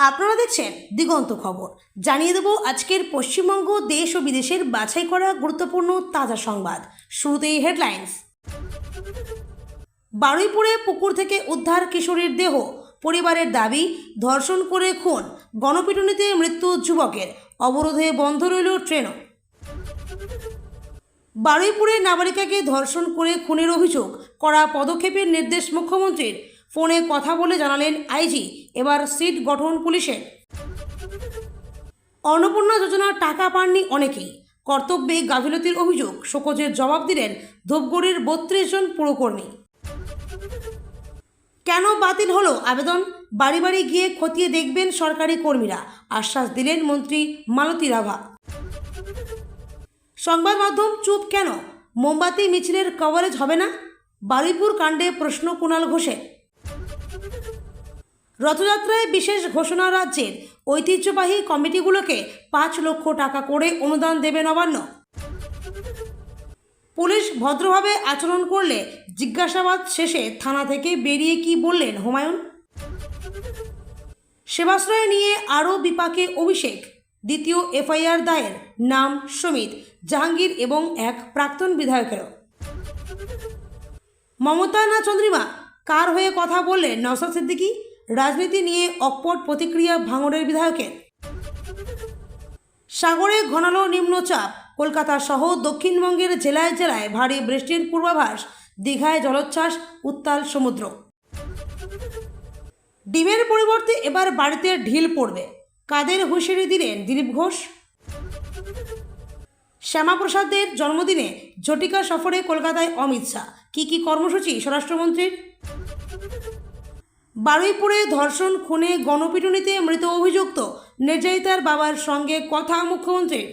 আপনারা দেখছেন দিগন্ত খবর। জানিয়ে দেব আজকের পশ্চিমবঙ্গ দেশ ও বিদেশের বাছাই করা গুরুত্বপূর্ণ তাজা সংবাদ। শুরুতেই হেডলাইন্স। বারুইপুরে পুকুর থেকে উদ্ধার কিশোরীর দেহ, পরিবারের দাবি ধর্ষণ করে খুন, গণপিটুনিতে মৃত্যু যুবকের, অবরোধে বন্ধ রইল ট্রেনও। বারুইপুরে নাবালিকাকে ধর্ষণ করে খুনের অভিযোগ, কড়া পদক্ষেপের নির্দেশ মুখ্যমন্ত্রীর। ফোনে কথা বলে জানালেন আইজি, এবার সিট গঠন পুলিশের। অন্নপূর্ণা যোজনার টাকা পাননি অনেকেই, কর্তব্যে গাফিলতির অভিযোগ, শোকজের জবাব দিলেন ধূপগুড়ির 32 জন পুরকর্মী। কেন বাতিল হলো আবেদন, বাড়ি বাড়ি গিয়ে খতিয়ে দেখবেন সরকারি কর্মীরা, আশ্বাস দিলেন মন্ত্রী মালতী রাভা। সংবাদ মাধ্যম চুপ কেন, মোমবাতি মিছিলের কভারেজ হবে না, বারুইপুর কাণ্ডে প্রশ্ন কুণাল ঘোষের। রথযাত্রায় বিশেষ ঘোষণা, রাজ্যের ঐতিহ্যবাহী কমিটিগুলোকে 5 লক্ষ টাকা করে অনুদান দেবে নবান্ন। পুলিশ ভদ্রভাবে আচরণ করলে জিজ্ঞাসাবাদ শেষে থানা থেকে বেরিয়ে কি বললেন হুমায়ুন। সেবাশ্রয় নিয়ে আরও বিপাকে অভিষেক, দ্বিতীয় এফআইআর দায়ের, নাম সমিত, জাহাঙ্গীর এবং এক প্রাক্তন বিধায়কেরও। মমতা না চন্দ্রিমা, কার হয়ে কথা বললেন নওশাদ সিদ্দিকী, রাজনীতি নিয়ে অকপট প্রতিক্রিয়া ভাঙড়ের বিধায়কের। সাগরে ঘনালো নিম্নচাপ, কলকাতা সহ দক্ষিণবঙ্গের জেলায় জেলায় ভারী বৃষ্টির পূর্বাভাস, দীঘায় জলোচ্ছ্বাস, উত্তাল সমুদ্র। ডিমের পরিবর্তে এবার বাড়িতে ঢিল পড়বে, কাদের হুঁশিয়ারি দিলেন দিলীপ ঘোষ। শ্যামাপ্রসাদের জন্মদিনে ঝটিকা সফরে কলকাতায় অমিত শাহ, কী কর্মসূচি স্বরাষ্ট্রমন্ত্রীর। বারুইপুরে ধর্ষণ খুনে গণপিটুনিতে মৃত অভিযুক্ত নির্যাতিতার বাবার সঙ্গে কথা মুখ্যমন্ত্রীর।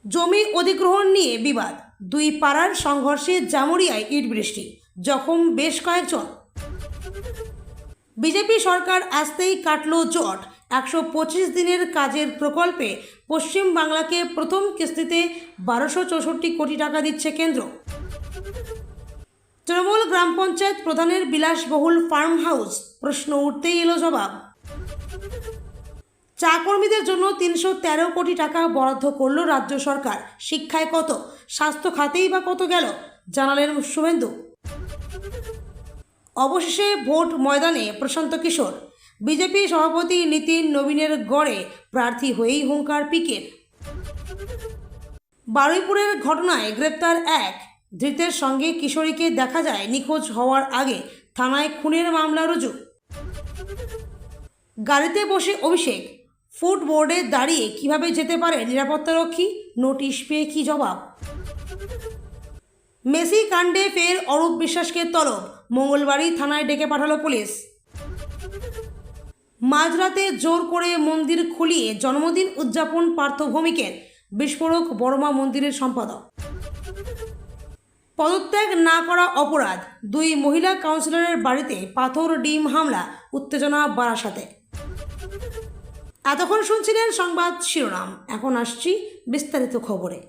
জমি অধিগ্রহণ নিয়ে বিবাদ, 2 পাড়ার সংঘর্ষে জামুরিয়ায় ইট বৃষ্টি, জখম বেশ কয়েকজন। বিজেপি সরকার আসতেই কাটল জট, 125 দিনের কাজের প্রকল্পে পশ্চিম বাংলাকে প্রথম কিস্তিতে 1264 কোটি টাকা দিচ্ছে কেন্দ্র। তৃণমূল গ্রাম পঞ্চায়েত প্রধানের বিলাসবহুল ফার্ম হাউস, প্রশ্ন উঠতেই এলো জবাব। চা কর্মীদের জন্য 313 কোটি টাকা বরাদ্দ করল রাজ্য সরকার, শিক্ষায় কত, স্বাস্থ্য খাতেই বা কত গেল, জানালেন শুভেন্দু। অবশেষে ভোট ময়দানে প্রশান্ত কিশোর, বিজেপি সভাপতি নীতিন নবীনের গড়ে প্রার্থী হয়েই হুঙ্কার পিকের। বারুইপুরের ঘটনায় গ্রেপ্তার এক, ধৃতের সঙ্গে কিশোরীকে দেখা যায় নিখোঁজ হওয়ার আগে, থানায় খুনের মামলা রুজু। গাড়িতে বসে অভিষেক, ফুটবোর্ডে দাঁড়িয়ে কিভাবে যেতে পারে নিরাপত্তারক্ষী, নোটিশ পেয়ে কি জবাব। মেসি কাণ্ডে ফের অরূপ বিশ্বাসকে তলব, মঙ্গলবারই থানায় ডেকে পাঠালো পুলিশ। মাঝরাতে জোর করে মন্দির খুলিয়ে জন্মদিন উদযাপন পার্থ ভৌমিকের, বিস্ফোরক বড়মা মন্দিরের সম্পাদক। পদত্যাগ না করা অপরাধ, 2 মহিলা কাউন্সিলরের বাড়িতে পাথর ডিম হামলা, উত্তেজনা বারাসাতে। এতক্ষণ শুনছিলেন সংবাদ শিরোনাম, এখন আসছি বিস্তারিত খবরে।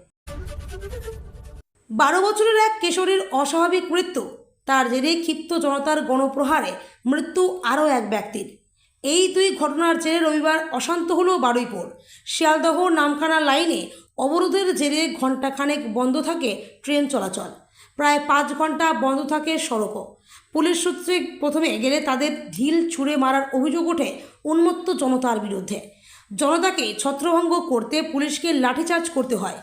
12 বছরের এক কিশোরীর অস্বাভাবিক মৃত্যু, তার জেরে ক্ষিপ্ত জনতার গণপ্রহারে মৃত্যু আরও এক ব্যক্তির। এই 2 ঘটনার জেরে রবিবার অশান্ত হলো বারুইপুর। শিয়ালদহ নামখানা লাইনে অবরোধের জেরে ঘণ্টাখানেক বন্ধ থাকে ট্রেন চলাচল, প্রায় 5 ঘন্টা বন্ধ থাকে সড়কও। পুলিশ সূত্রে প্রথমে গেলে তাদের ঢিল ছুঁড়ে মারার অভিযোগ ওঠে উন্মত্ত জনতার বিরুদ্ধে। জনতাকে ছত্রভঙ্গ করতে পুলিশকে লাঠিচার্জ করতে হয়।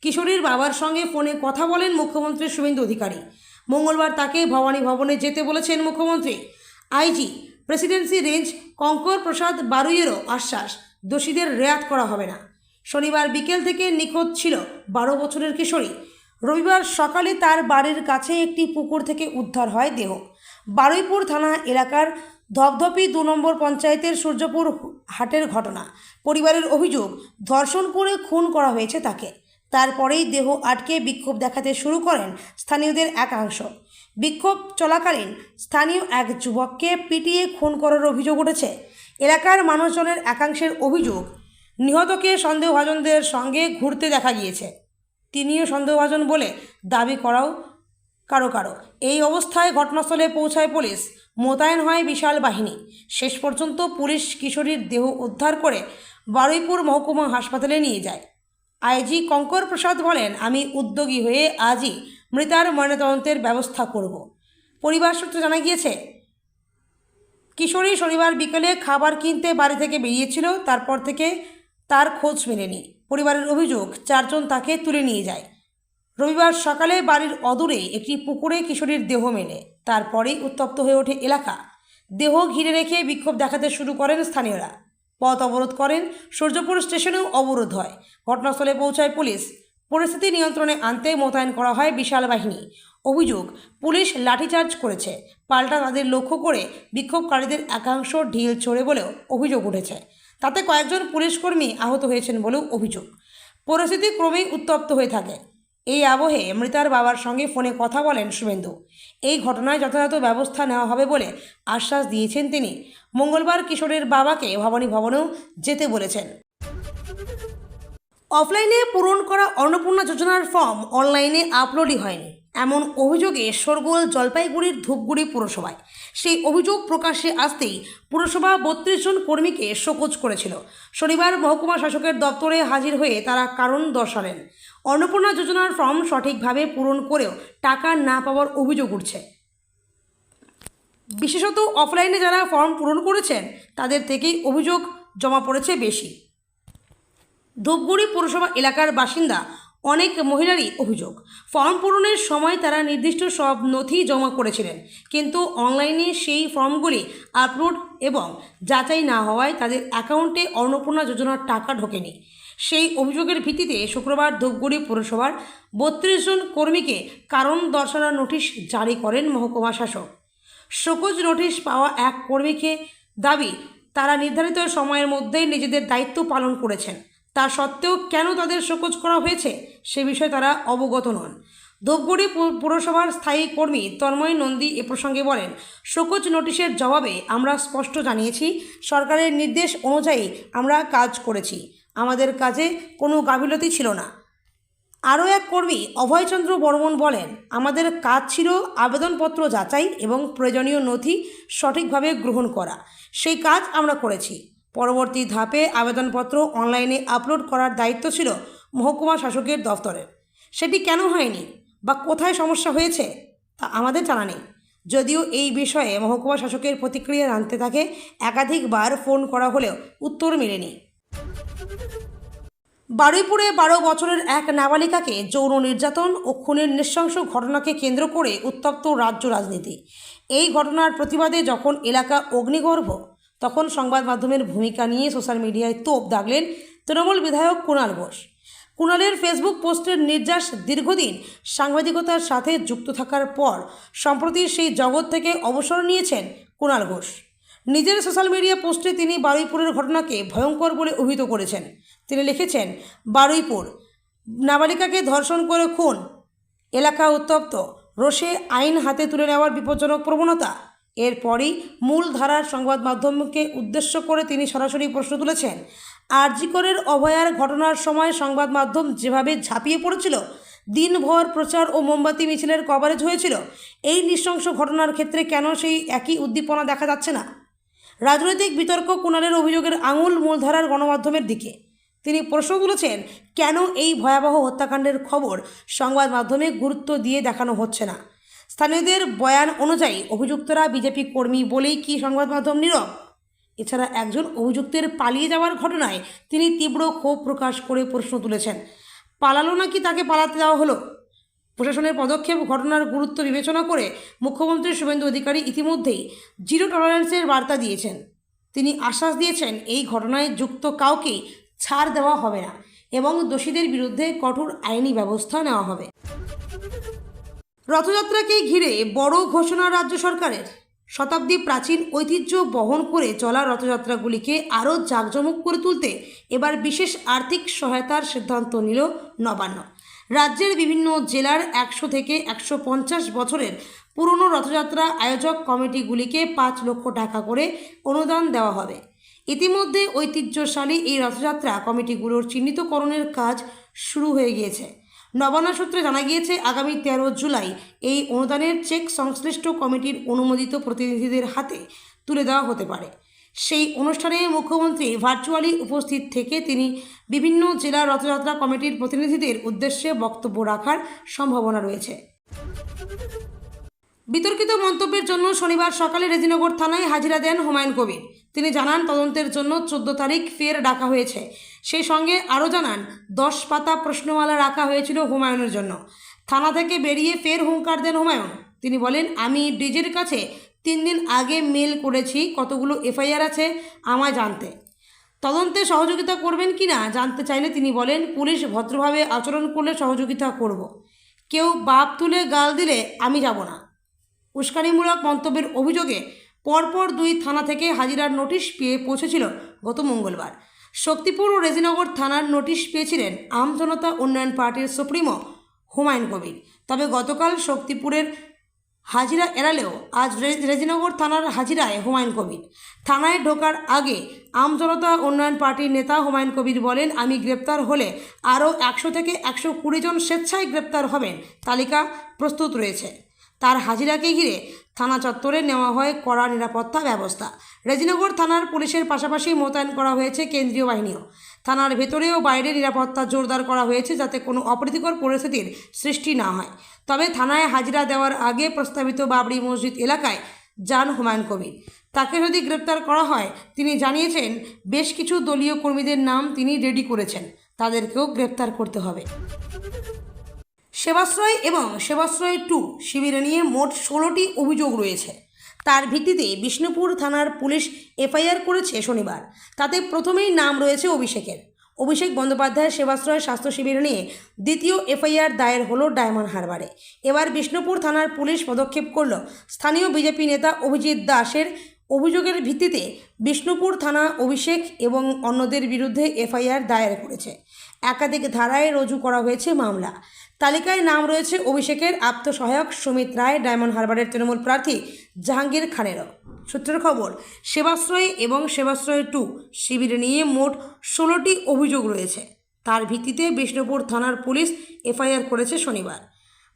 কিশোরীর বাবার সঙ্গে ফোনে কথা বলেন মুখ্যমন্ত্রী শুভেন্দু অধিকারী। মঙ্গলবার তাকে ভবানী ভবনে যেতে বলেছেন মুখ্যমন্ত্রী। আইজি প্রেসিডেন্সি রেঞ্জ কঙ্কর প্রসাদ বারুইয়েরও আশ্বাস, দোষীদের রেয়াত করা হবে না। শনিবার বিকেল থেকে নিখোঁজ ছিল 12 বছরের কিশোরী। রবিবার সকালে তার বাড়ির কাছে একটি পুকুর থেকে উদ্ধার হয় দেহ। বারুইপুর থানা এলাকার ধপধপি 2 নম্বর পঞ্চায়েতের সূর্যপুর হাটের ঘটনা। পরিবারের অভিযোগ, ধর্ষণ করে খুন করা হয়েছে তাকে। তারপরেই দেহ আটকে বিক্ষোভ দেখাতে শুরু করেন স্থানীয়দের একাংশ। বিক্ষোভ চলাকালীন স্থানীয় এক যুবককে পিটিয়ে খুন করার অভিযোগ উঠেছে। এলাকার মানুষজনের একাংশের অভিযোগ, নিহতকে সন্দেহভাজনদের সঙ্গে ঘুরতে দেখা গিয়েছে, তিনিও সন্দেহভাজন বলে দাবি করাও কারো। এই অবস্থায় ঘটনাস্থলে পৌঁছায় পুলিশ। মোতায়েন হয় বিশাল বাহিনী। শেষ পর্যন্ত পুলিশ কিশোরীর দেহ উদ্ধার করে বারুইপুর মহকুমা হাসপাতালে নিয়ে যায়। আইজি কঙ্কর প্রসাদ বলেন, আমি উদ্যোগী হয়ে আজই মৃতার ময়নাতদন্তের ব্যবস্থা করব। পরিবার সূত্রে জানা গিয়েছে, কিশোরী শনিবার বিকেলে খাবার কিনতে বাড়ি থেকে বেরিয়েছিল। তারপর থেকে তার খোঁজ মেলেনি। পরিবারের অভিযোগ, 4 জন তাকে তুলে নিয়ে যায়। রবিবার সকালে বাড়ির অদূরে একটি পুকুরে কিশোরীর দেহ মেলে। তারপরেই উত্তপ্ত হয়ে ওঠে এলাকা। দেহ ঘিরে রেখে বিক্ষোভ দেখাতে শুরু করেন স্থানীয়রা। পথ অবরোধ করেন। সূর্যপুর স্টেশনেও অবরোধ হয়। ঘটনাস্থলে পৌঁছায় পুলিশ। পরিস্থিতি নিয়ন্ত্রণে আনতে মোতায়েন করা হয় বিশাল বাহিনী। অভিযোগ, পুলিশ লাঠিচার্জ করেছে। পাল্টা তাদের লক্ষ্য করে বিক্ষোভকারীদের একাংশ ঢিল ছোড়ে বলেও অভিযোগ উঠেছে। তাতে কয়েকজন পুলিশকর্মী আহত হয়েছেন বলেও অভিযোগ। পরিস্থিতি ক্রমেই উত্তপ্ত হয়ে থাকে। এই আবহে মৃতার বাবার সঙ্গে ফোনে কথা বলেন শুভেন্দু। এই ঘটনায় যথাযথ ব্যবস্থা নেওয়া হবে বলে আশ্বাস দিয়েছেন তিনি। মঙ্গলবার কিশোরের বাবাকে ভবানী ভবনেও যেতে বলেছেন। অফলাইনে পূরণ করা অন্নপূর্ণা যোজনার ফর্ম অনলাইনে আপলোডই হয়নি, এমন অভিযোগে শোরগোল জলপাইগুড়ির ধূপগুড়ি পুরসভায়। সেই অভিযোগ প্রকাশ্যে আসতেই পুরসভা 32 জন কর্মীকে শোকজ করেছিল। শনিবার মহকুমা শাসকের দপ্তরে হাজির হয়ে তারা কারণ দর্শালেন। অন্নপূর্ণা যোজনার ফর্ম সঠিকভাবে পূরণ করেও টাকা না পাওয়ার অভিযোগ উঠছে। বিশেষত অফলাইনে যারা ফর্ম পূরণ করেছেন তাদের থেকেই অভিযোগ জমা পড়েছে বেশি। ধূপগুড়ি পৌরসভা এলাকার বাসিন্দা অনেক মহিলারই অভিযোগ, ফর্ম পূরণের সময় তারা নির্দিষ্ট সব নথি জমা করেছিলেন, কিন্তু অনলাইনে সেই ফর্মগুলি আপলোড এবং যাচাই না হওয়ায় তাদের অ্যাকাউন্টে অন্নপূর্ণা যোজনার টাকা ঢোকেনি। সেই অভিযোগের ভিত্তিতে শুক্রবার ধূপগুড়ি পৌরসভার 32 জন কর্মীকে কারণ দর্শানোর নোটিশ জারি করেন মহকুমা শাসক। শোকজ নোটিশ পাওয়া এক কর্মীকে দাবি, তারা নির্ধারিত সময়ের মধ্যেই নিজেদের দায়িত্ব পালন করেছেন। তা সত্ত্বেও কেন তাদের শোকজ করা হয়েছে সে বিষয়ে তারা অবগত নন। ধূপগুড়ি পুরসভার স্থায়ী কর্মী তন্ময় নন্দী এ প্রসঙ্গে বলেন, শোকজ নোটিশের জবাবে আমরা স্পষ্ট জানিয়েছি, সরকারের নির্দেশ অনুযায়ী আমরা কাজ করেছি, আমাদের কাজে কোনো গাফিলতি ছিল না। আরও এক কর্মী অভয়চন্দ্র বর্মন বলেন, আমাদের কাজ ছিল আবেদনপত্র যাচাই এবং প্রয়োজনীয় নথি সঠিকভাবে গ্রহণ করা। সেই কাজ আমরা করেছি। পরবর্তী ধাপে আবেদনপত্র অনলাইনে আপলোড করার দায়িত্ব ছিল মহকুমা শাসকের দফতরের। সেটি কেন হয়নি বা কোথায় সমস্যা হয়েছে তা আমাদের জানা নেই। যদিও এই বিষয়ে মহকুমা শাসকের প্রতিক্রিয়া জানতে তাকে একাধিকবার ফোন করা হলেও উত্তর মেলেনি। বারুইপুরে 12 বছরের এক নাবালিকাকে যৌন নির্যাতন ও খুনের নৃশংস ঘটনাকে কেন্দ্র করে উত্তপ্ত রাজ্য রাজনীতি। এই ঘটনার প্রতিবাদে যখন এলাকা অগ্নিগর্ভ, তখন সংবাদ মাধ্যমের ভূমিকা নিয়ে সোশ্যাল মিডিয়ায় তোপ দাগলেন তৃণমূল বিধায়ক কুণাল ঘোষ। কুণালের ফেসবুক পোস্টের নির্যাস দীর্ঘদিন সাংবাদিকতার সাথে যুক্ত থাকার পর সম্প্রতি সেই জগৎ থেকে অবসর নিয়েছেন কুণাল ঘোষ। নিজের সোশ্যাল মিডিয়া পোস্টে তিনি বারুইপুরের ঘটনাকে ভয়ঙ্কর বলে অভিহিত করেছেন। তিনি লিখেছেন, বারুইপুর, নাবালিকাকে ধর্ষণ করে খুন, এলাকা উত্তপ্ত, রোষে আইন হাতে তুলে নেওয়ার বিপজ্জনক প্রবণতা। এরপরই মূল ধারার সংবাদ মাধ্যমকে উদ্দেশ্য করে তিনি সরাসরি প্রশ্ন তুলেছেন, আরজি করের অভয়ার ঘটনার সময় সংবাদ মাধ্যম যেভাবে ঝাঁপিয়ে পড়েছিল, দিনভর প্রচার ও মোমবাতি মিছিলের কভারেজ হয়েছিল, এই নৃশংস ঘটনার ক্ষেত্রে কেন সেই একই উদ্দীপনা দেখা যাচ্ছে না? রাজনৈতিক বিতর্ক কুণালের অভিযোগের আঙুল মূলধারার গণমাধ্যমের দিকে। তিনি প্রশ্ন তুলেছেন, কেন এই ভয়াবহ হত্যাকাণ্ডের খবর সংবাদ মাধ্যমে গুরুত্ব দিয়ে দেখানো হচ্ছে না? স্থানীয়দের বয়ান অনুযায়ী অভিযুক্তরা বিজেপি কর্মী বলেই কি সংবাদ মাধ্যম নীরব? এছাড়া একজন অভিযুক্তের পালিয়ে যাওয়ার ঘটনায় তিনি তীব্র ক্ষোভ প্রকাশ করে প্রশ্ন তুলেছেন, পালালো নাকি তাকে পালাতে দেওয়া হলো? প্রশাসনের পদক্ষেপ ঘটনার গুরুত্ব বিবেচনা করে মুখ্যমন্ত্রী শুভেন্দু অধিকারী ইতিমধ্যেই জিরো টলারেন্সের বার্তা দিয়েছেন। তিনি আশ্বাস দিয়েছেন, এই ঘটনায় যুক্ত কাউকেই ছাড় দেওয়া হবে না এবং দোষীদের বিরুদ্ধে কঠোর আইনি ব্যবস্থা নেওয়া হবে। রথযাত্রাকে ঘিরে বড় ঘোষণা রাজ্য সরকারের। শতাব্দী প্রাচীন ঐতিহ্য বহন করে চলা রথযাত্রাগুলিকে আরও জাঁকজমক করে তুলতে এবার বিশেষ আর্থিক সহায়তার সিদ্ধান্ত নিল নবান্ন। রাজ্যের বিভিন্ন জেলার 100 থেকে 150 বছরের পুরনো রথযাত্রা আয়োজক কমিটিগুলিকে 5 লক্ষ টাকা করে অনুদান দেওয়া হবে। ইতিমধ্যে ঐতিহ্যশালী এই রথযাত্রা কমিটিগুলোর চিহ্নিতকরণের কাজ শুরু হয়ে গিয়েছে। নবান্ন সূত্রে জানা গিয়েছে, আগামী 13 জুলাই এই অনুদানের চেক সংশ্লিষ্ট কমিটির অনুমোদিত প্রতিনিধিদের হাতে তুলে দেওয়া হতে পারে। সেই অনুষ্ঠানে মুখ্যমন্ত্রী ভার্চুয়ালি উপস্থিত থেকে তিনি বিভিন্ন জেলা রথযাত্রা কমিটির প্রতিনিধিদের উদ্দেশ্যে বক্তব্য রাখার সম্ভাবনা রয়েছে। বিতর্কিত মন্তব্যের জন্য শনিবার সকালে রেজিনগর থানায় হাজিরা দেন হুমায়ুন কবির। তিনি জানান, তদন্তের জন্য 14 তারিখ ফের ডাকা হয়েছে। সেই সঙ্গে আরও জানান, 10 পাতা প্রশ্নমালা রাখা হয়েছিল হুমায়ুনের জন্য। থানা থেকে বেরিয়ে ফের হুঙ্কার দেন হুমায়ুন। তিনি বলেন, আমি ডিজির কাছে 3 দিন আগে মেল করেছি, কতগুলো এফআইআর আছে আমায় জানতে। তদন্তে সহযোগিতা করবেন কিনা জানতে চাইলে তিনি বলেন, পুলিশ ভদ্রভাবে আচরণ করলে সহযোগিতা করব, কেউ বাপ তুলে গাল দিলে আমি যাব না। উস্কানিমূলক মন্তব্যের অভিযোগে পরপর 2 থানা থেকে হাজিরার নোটিশ পেয়ে পৌঁছেছিল গত মঙ্গলবার। শক্তিপুর ও রেজিনগর থানার নোটিশ পেয়েছিলেন আমজনতা উন্নয়ন পার্টির সুপ্রিমো হুমায়ুন কবির। তবে গতকাল শক্তিপুরের হাজিরা এড়ালেও আজ রেজিনগর থানার হাজিরায় হুমায়ুন কবির। থানায় ঢোকার আগে আমজনতা উন্নয়ন পার্টির নেতা হুমায়ুন কবির বলেন, আমি গ্রেপ্তার হলে আরও 100 থেকে 120 জন স্বেচ্ছায় গ্রেপ্তার হবেন, তালিকা প্রস্তুত রয়েছে। তার হাজিরাকে ঘিরে থানা চত্বরে নেওয়া হয় কড়া নিরাপত্তা ব্যবস্থা। রেজিনগর থানার পুলিশের পাশাপাশি মোতায়েন করা হয়েছে কেন্দ্রীয় বাহিনীও। থানার ভেতরে ও বাইরে নিরাপত্তা জোরদার করা হয়েছে, যাতে কোনো অপ্রীতিকর পরিস্থিতির সৃষ্টি না হয়। তবে থানায় হাজিরা দেওয়ার আগে প্রস্তাবিত বাবরি মসজিদ এলাকায় যান হুমায়ুন কবির। তাকে যদি গ্রেপ্তার করা হয়, তিনি জানিয়েছেন বেশ কিছু দলীয় কর্মীদের নাম তিনি রেডি করেছেন, তাদেরকেও গ্রেপ্তার করতে হবে। সেবাশ্রয় এবং সেবাশ্রয় 2 শিবিরে নিয়ে মোট 16টি অভিযোগ রয়েছে। তার ভিত্তিতে বিষ্ণুপুর থানার পুলিশ এফআইআর করেছে শনিবার। তাতে প্রথমেই নাম রয়েছে অভিষেকের। অভিষেক বন্দ্যোপাধ্যায়ের সেবাশ্রয় স্বাস্থ্য শিবির নিয়ে দ্বিতীয় এফআইআর দায়ের হলো ডায়মন্ড হারবারে। এবার বিষ্ণুপুর থানার পুলিশ পদক্ষেপ করল। স্থানীয় বিজেপি নেতা অভিজিৎ দাসের অভিযোগের ভিত্তিতে বিষ্ণুপুর থানা অভিষেক এবং অন্যদের বিরুদ্ধে এফআইআর দায়ের করেছে। একাধিক ধারায় রুজু করা হয়েছে মামলা। তালিকায় নাম রয়েছে অভিষেকের আত্মসহায়ক সুমিত রায়, ডায়মন্ড হারবারের তৃণমূল প্রার্থী জাহাঙ্গীর খানেরও। সূত্রের খবর, সেবাশ্রয় এবং সেবাশ্রয় 2 শিবির নিয়ে মোট 16টি অভিযোগ রয়েছে। তার ভিত্তিতে বিষ্ণুপুর থানার পুলিশ এফআইআর করেছে শনিবার।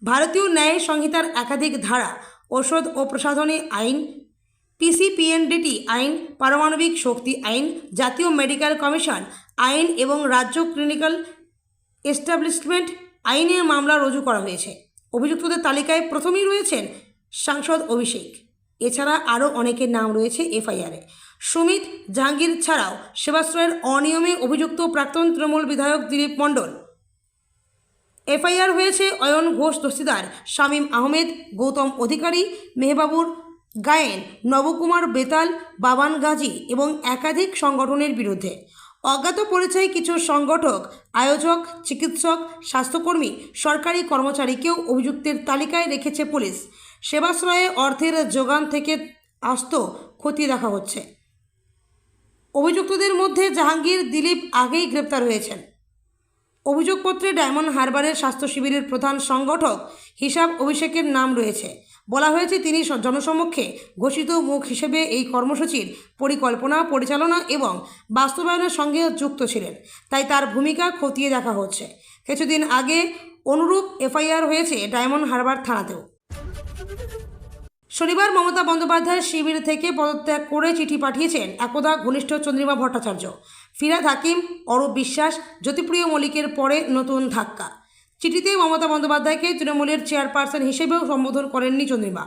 ভারতীয় ন্যায় সংহিতার একাধিক ধারা, ঔষধ ও প্রসাধনী আইন, পিসিপিএনডিটি আইন, পারমাণবিক শক্তি আইন, জাতীয় মেডিকেল কমিশন আইন এবং রাজ্য ক্লিনিক্যাল এস্টাবলিশমেন্ট আইনে মামলা রুজু করা হয়েছে। অভিযুক্তদের তালিকায় প্রথমেই রয়েছেন সাংসদ অভিষেক। এছাড়া আরও অনেকের নাম রয়েছে এফআইআরে। সুমিত, জাহাঙ্গীর ছাড়াও সেবাশ্রয়ের অনিয়মে অভিযুক্ত প্রাক্তন তৃণমূল বিধায়ক দিলীপ মণ্ডল। এফআইআর হয়েছে অয়ন ঘোষ দস্তিদার, শামীম আহমেদ, গৌতম অধিকারী, মেহবাবুর গায়েন, নবকুমার বেতাল, বাবান গাজী এবং একাধিক সংগঠনের বিরুদ্ধে। অজ্ঞাত পরিচয়ে কিছু সংগঠক, আয়োজক, চিকিৎসক, স্বাস্থ্যকর্মী, সরকারি কর্মচারীকেও অভিযুক্তের তালিকায় রেখেছে পুলিশ। সেবাশ্রয়ে অর্থের যোগান থেকে আস্ত খতিয়ে দেখা হচ্ছে। অভিযুক্তদের মধ্যে জাহাঙ্গীর, দিলীপ আগেই গ্রেপ্তার হয়েছেন। অভিযোগপত্রে ডায়মন্ড হারবারের স্বাস্থ্য শিবিরের প্রধান সংগঠক হিসাব অভিষেকের নাম রয়েছে। বলা হয়েছে, তিনি জনসমক্ষে ঘোষিত মুখ হিসেবে এই কর্মসূচির পরিকল্পনা, পরিচালনা এবং বাস্তবায়নের সঙ্গে যুক্ত ছিলেন, তাই তার ভূমিকা খতিয়ে দেখা হচ্ছে। কিছুদিন আগে অনুরূপ এফআইআর হয়েছে ডায়মন্ড হারবার থানাতেও। শনিবার মমতা বন্দ্যোপাধ্যায়ের শিবির থেকে পদত্যাগ করে চিঠি পাঠিয়েছেন একদা ঘনিষ্ঠ চন্দ্রিমা ভট্টাচার্য। ফিরহাদ হাকিম, অরূপ বিশ্বাস, জ্যোতিপ্রিয় মল্লিকের পরে নতুন ধাক্কা। চিঠিতে মমতা বন্দ্যোপাধ্যায়কে তৃণমূলের চেয়ারপারসন হিসেবেও সম্বোধন করেননি চন্দ্রিমা,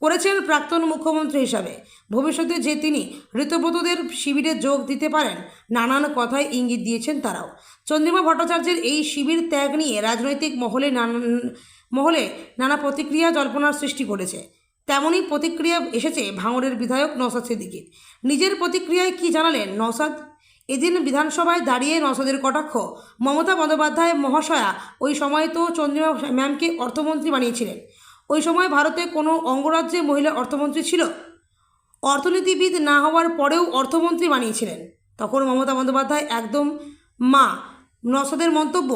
করেছেন প্রাক্তন মুখ্যমন্ত্রী হিসাবে। ভবিষ্যতে যে তিনি ঋতব্রতদের শিবিরে যোগ দিতে পারেন, নানান কথায় ইঙ্গিত দিয়েছেন তারাও। চন্দ্রিমা ভট্টাচার্যের এই শিবির ত্যাগ নিয়ে রাজনৈতিক মহলে নানা প্রতিক্রিয়া জল্পনার সৃষ্টি করেছে। তেমনই প্রতিক্রিয়া এসেছে ভাঙড়ের বিধায়ক নওশাদ সিদ্দিকীর। নিজের প্রতিক্রিয়ায় কী জানালেন নওশাদ? এদিন বিধানসভায় দাঁড়িয়ে নওশাদের কটাক্ষ, মমতা বন্দ্যোপাধ্যায় মহাশয়া ওই সময় তো চন্দ্রিমা ম্যামকে অর্থমন্ত্রী বানিয়েছিলেন। ওই সময় ভারতে কোনো অঙ্গরাজ্যে মহিলা অর্থমন্ত্রী ছিল? অর্থনীতিবিদ না হওয়ার পরেও অর্থমন্ত্রী বানিয়েছিলেন। তখন মমতা বন্দ্যোপাধ্যায় একদম মা। নওশাদের মন্তব্য,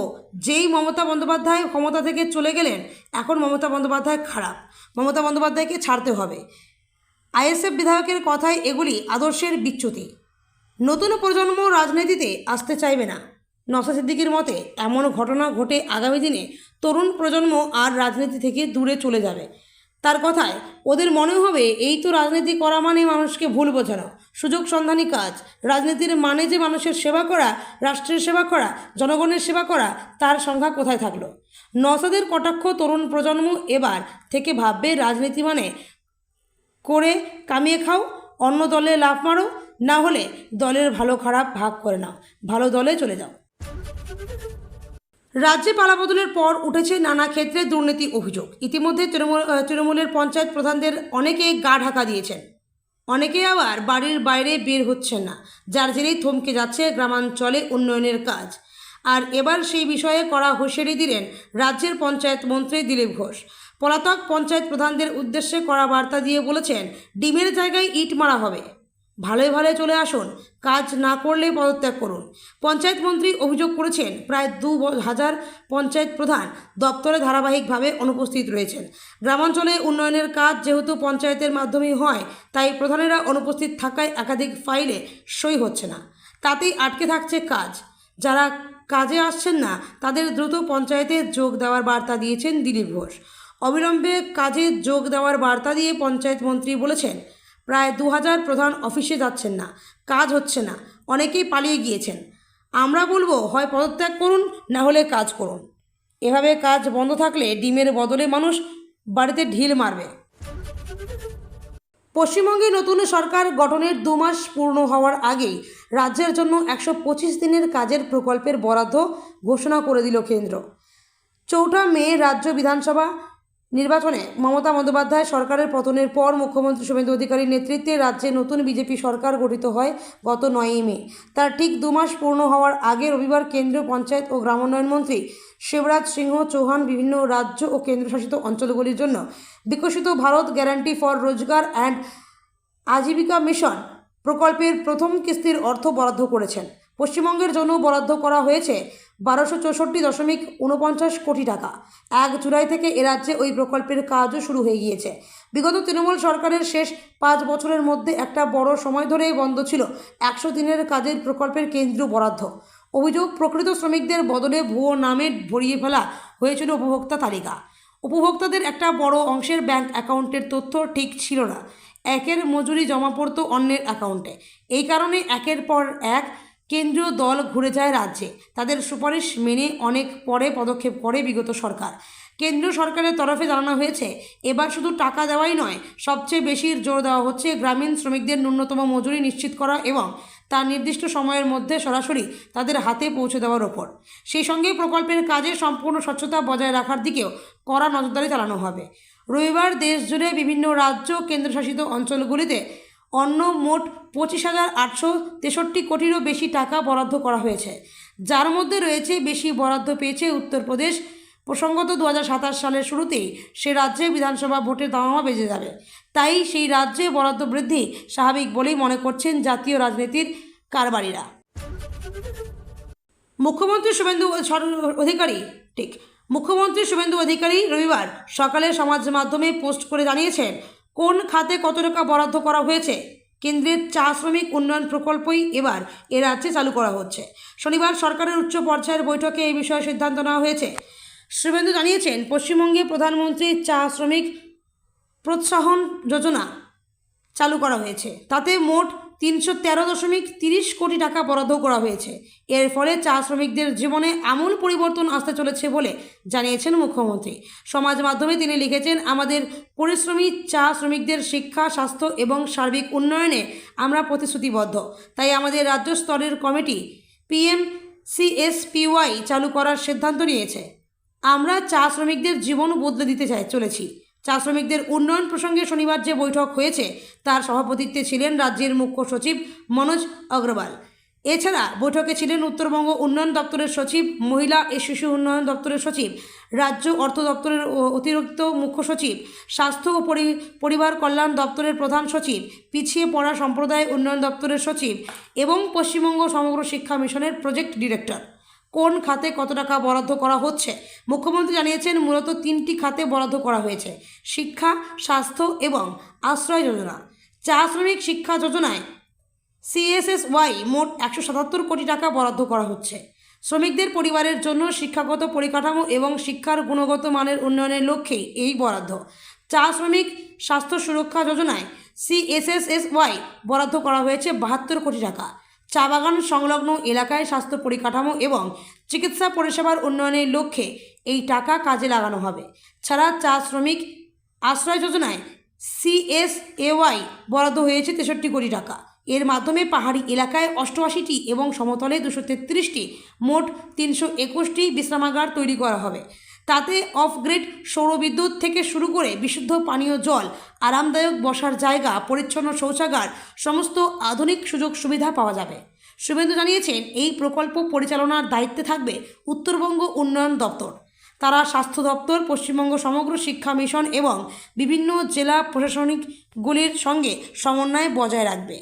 যেই মমতা বন্দ্যোপাধ্যায় ক্ষমতা থেকে চলে গেলেন, এখন মমতা বন্দ্যোপাধ্যায় খারাপ, মমতা বন্দ্যোপাধ্যায়কে ছাড়তে হবে। আইএসএফ বিধায়কের কথায় এগুলি আদর্শের বিচ্যুতি। নতুন প্রজন্ম রাজনীতিতে আসতে চাইবে না। নওশাদ সিদ্দিকীর মতে এমন ঘটনা ঘটে আগামী দিনে তরুণ প্রজন্ম আর রাজনীতি থেকে দূরে চলে যাবে। তার কথায় ওদের মনে হবে এই তো রাজনীতি করা মানে মানুষকে ভুল বোঝানো, সুযোগ সন্ধানী কাজ। রাজনীতির মানে যে মানুষের সেবা করা, রাষ্ট্রের সেবা করা, জনগণের সেবা করা, তার সংখ্যা কোথায় থাকলো? নওশাদের কটাক্ষ তরুণ প্রজন্ম এবার থেকে ভাববে রাজনীতি মানে করে কামিয়ে খাও, অন্য দলে লাফ মারো, না হলে দলের ভালো খারাপ ভাগ করে নাও, ভালো দলে চলে যাও। রাজ্যে পালাবদলের পর উঠেছে নানা ক্ষেত্রে দুর্নীতি অভিযোগ। ইতিমধ্যে তৃণমূলের পঞ্চায়েত প্রধানদের অনেকে গা ঢাকা দিয়েছেন, অনেকে আবার বাড়ির বাইরে বের হচ্ছেন না, যার জেরেই থমকে যাচ্ছে গ্রামাঞ্চলে উন্নয়নের কাজ। আর এবার সেই বিষয়ে কড়া হুঁশিয়ারি দিলেন রাজ্যের পঞ্চায়েত মন্ত্রী দিলীপ ঘোষ। পলাতক পঞ্চায়েত প্রধানদের উদ্দেশ্যে কড়া বার্তা দিয়ে বলেছেন, ডিমের জায়গায় ইট মারা হবে, ভালোই ভালোই চলে আসুন, কাজ না করলে পদত্যাগ করুন। পঞ্চায়েত মন্ত্রী অভিযোগ করেছেন, প্রায় 2000 পঞ্চায়েত প্রধান দপ্তরে ধারাবাহিকভাবে অনুপস্থিত রয়েছেন। গ্রামাঞ্চলে উন্নয়নের কাজ যেহেতু পঞ্চায়েতের মাধ্যমেই হয়, তাই প্রধানেরা অনুপস্থিত থাকায় একাধিক ফাইলে সই হচ্ছে না, তাতেই আটকে থাকছে কাজ। যারা কাজে আসছেন না তাদের দ্রুত পঞ্চায়েতে যোগ দেওয়ার বার্তা দিয়েছেন দিলীপ ঘোষ। অবিলম্বে কাজে যোগ দেওয়ার বার্তা দিয়ে পঞ্চায়েত মন্ত্রী বলেছেন, প্রায় 2000 প্রধান অফিসে যাচ্ছেন না, কাজ হচ্ছে না, অনেকেই পালিয়ে গিয়েছেন। আমরা বলবো, হয় পদত্যাগ করুন, না হলে কাজ করুন। এভাবে কাজ বন্ধ থাকলে ডিমের বদলে মানুষ বাড়িতে ঢিল মারবে। পশ্চিমবঙ্গে নতুন সরকার গঠনের 2 মাস পূর্ণ হওয়ার আগেই রাজ্যের জন্য 125 দিনের কাজের প্রকল্পের বরাদ্দ ঘোষণা করে দিল কেন্দ্র। 4 মে রাজ্য বিধানসভা নির্বাচনে মমতা বন্দ্যোপাধ্যায় সরকারের পতনের পর মুখ্যমন্ত্রী শুভেন্দু অধিকারীর নেতৃত্বে রাজ্যে নতুন বিজেপি সরকার গঠিত হয় গত 9 মে। তার ঠিক 2 মাস পূর্ণ হওয়ার আগে রবিবার কেন্দ্রীয় পঞ্চায়েত ও গ্রামোন্নয়ন মন্ত্রী শিবরাজ সিংহ চৌহান বিভিন্ন রাজ্য ও কেন্দ্রশাসিত অঞ্চলগুলির জন্য বিকশিত ভারত গ্যারান্টি ফর রোজগার অ্যান্ড আজীবিকা মিশন প্রকল্পের প্রথম কিস্তির অর্থ বরাদ্দ করেছেন। পশ্চিমবঙ্গের জন্য বরাদ্দ করা হয়েছে 1264.49 কোটি টাকা। 1 জুলাই থেকে এ রাজ্যে ওই প্রকল্পের কাজও শুরু হয়ে গিয়েছে। বিগত তৃণমূল সরকারের শেষ 5 বছরের মধ্যে একটা বড় সময় ধরেই বন্ধ ছিল 100 দিনের কাজের প্রকল্পের কেন্দ্রীয় বরাদ্দ। অভিযোগ, প্রকৃত শ্রমিকদের বদলে ভুয়ো নামে ভরিয়ে ফেলা হয়েছিল উপভোক্তা তালিকা। উপভোক্তাদের একটা বড় অংশের ব্যাংক অ্যাকাউন্টের তথ্য ঠিক ছিল না, একের মজুরি জমা পড়তো অন্যের অ্যাকাউন্টে। এই কারণে একের পর এক কেন্দ্রীয় দল ঘুরে যায় রাজ্যে। তাদের সুপারিশ মেনে অনেক পরে পদক্ষেপ করে বিগত সরকার। কেন্দ্রীয় সরকারের তরফে জানানো হয়েছে, এবার শুধু টাকা দেওয়াই নয়, সবচেয়ে বেশি জোর দেওয়া হচ্ছে গ্রামীণ শ্রমিকদের ন্যূনতম মজুরি নিশ্চিত করা এবং তার নির্দিষ্ট সময়ের মধ্যে সরাসরি তাদের হাতে পৌঁছে দেওয়ার ওপর। সেই সঙ্গে প্রকল্পের কাজে সম্পূর্ণ স্বচ্ছতা বজায় রাখার দিকেও কড়া নজরদারি চালানো হবে। রবিবার দেশ জুড়ে বিভিন্ন রাজ্য কেন্দ্রশাসিত অঞ্চলগুলিতে অন্য মোট 25,863 কোটিরও বেশি টাকা বরাদ্দ করা হয়েছে, যার মধ্যে রয়েছে বেশি বরাদ্দ পেয়েছে উত্তরপ্রদেশ। প্রসঙ্গত 2027 সালের শুরুতেই সে রাজ্যে বিধানসভা ভোটের দামামা বেজে যাবে, তাই সেই রাজ্যে বরাদ্দ বৃদ্ধি স্বাভাবিক বলেই মনে করছেন জাতীয় রাজনীতির কারবারিরা। মুখ্যমন্ত্রী শুভেন্দু অধিকারী রবিবার সকালে সমাজ মাধ্যমে পোস্ট করে জানিয়েছেন, কোন খাতে কত টাকা বরাদ্দ করা হয়েছে। কেন্দ্রের চা শ্রমিক উন্নয়ন প্রকল্পই এবার এ রাজ্যে চালু করা হচ্ছে। শনিবার সরকারের উচ্চ পর্যায়ের বৈঠকে এই বিষয়ে সিদ্ধান্ত নেওয়া হয়েছে। শুভেন্দু জানিয়েছেন, পশ্চিমবঙ্গে প্রধানমন্ত্রী চা শ্রমিক প্রোৎসাহন যোজনা চালু করা হয়েছে, তাতে মোট 313.30 কোটি টাকা বরাদ্দ করা হয়েছে। এর ফলে চা শ্রমিকদের জীবনে আমূল পরিবর্তন আসতে চলেছে বলে জানিয়েছেন মুখ্যমন্ত্রী। সমাজ মাধ্যমে তিনি লিখেছেন, আমাদের পরিশ্রমী চা শ্রমিকদের শিক্ষা, স্বাস্থ্য এবং সার্বিক উন্নয়নে আমরা প্রতিশ্রুতিবদ্ধ। তাই আমাদের রাজ্য স্তরের কমিটি PMCSPY চালু করার সিদ্ধান্ত নিয়েছে। আমরা চা শ্রমিকদের জীবন বদলে দিতে চলেছি। চা শ্রমিকদের উন্নয়ন প্রসঙ্গে শনিবার যে বৈঠক হয়েছে তার সভাপতিত্বে ছিলেন রাজ্যের মুখ্য সচিব মনোজ অগ্রওয়াল। এছাড়া বৈঠকে ছিলেন উত্তরবঙ্গ উন্নয়ন দপ্তরের সচিব, মহিলা ও শিশু উন্নয়ন দপ্তরের সচিব, রাজ্য অর্থ দপ্তরের অতিরিক্ত মুখ্য সচিব, স্বাস্থ্য ও পরিবার কল্যাণ দপ্তরের প্রধান সচিব, পিছিয়ে পড়া সম্প্রদায় উন্নয়ন দপ্তরের সচিব এবং পশ্চিমবঙ্গ সমগ্র শিক্ষা মিশনের প্রজেক্ট ডিরেক্টর। কোন খাতে কত টাকা বরাদ্দ করা হচ্ছে, মুখ্যমন্ত্রী জানিয়েছেন, মূলত 3টি খাতে বরাদ্দ করা হয়েছে: শিক্ষা, স্বাস্থ্য এবং আশ্রয় যোজনা। চা শ্রমিক শিক্ষা যোজনায় CSSY মোট 177 কোটি টাকা বরাদ্দ করা হচ্ছে। শ্রমিকদের পরিবারের জন্য শিক্ষাগত পরিকাঠামো এবং শিক্ষার গুণগত মানের উন্নয়নের লক্ষ্যেই এই বরাদ্দ। চা শ্রমিক স্বাস্থ্য সুরক্ষা যোজনায় CSSSY বরাদ্দ করা হয়েছে 72 কোটি টাকা। চা বাগান সংলগ্ন এলাকায় স্বাস্থ্য পরিকাঠামো এবং চিকিৎসা পরিষেবার উন্নয়নের লক্ষ্যে এই টাকা কাজে লাগানো হবে। ছাড়া চা শ্রমিক আশ্রয় যোজনায় CSAY বরাদ্দ হয়েছে 63 কোটি টাকা। এর মাধ্যমে পাহাড়ি এলাকায় 88টি এবং সমতলে 233টি, মোট 321টি বিশ্রামাগার তৈরি করা হবে। তাতে অফ গ্রিড সৌরবিদ্যুৎ থেকে শুরু করে বিশুদ্ধ পানীয় জল, আরামদায়ক বসার জায়গা, পরিচ্ছন্ন শৌচাগার, সমস্ত আধুনিক সুযোগ সুবিধা পাওয়া যাবে। শুভেন্দু জানিয়েছেন, এই প্রকল্প পরিচালনার দায়িত্বে থাকবে উত্তরবঙ্গ উন্নয়ন দপ্তর। তারা স্বাস্থ্য দপ্তর, পশ্চিমবঙ্গ সমগ্র শিক্ষা মিশন এবং বিভিন্ন জেলা প্রশাসনিকগুলির সঙ্গে সমন্বয় বজায় রাখবে।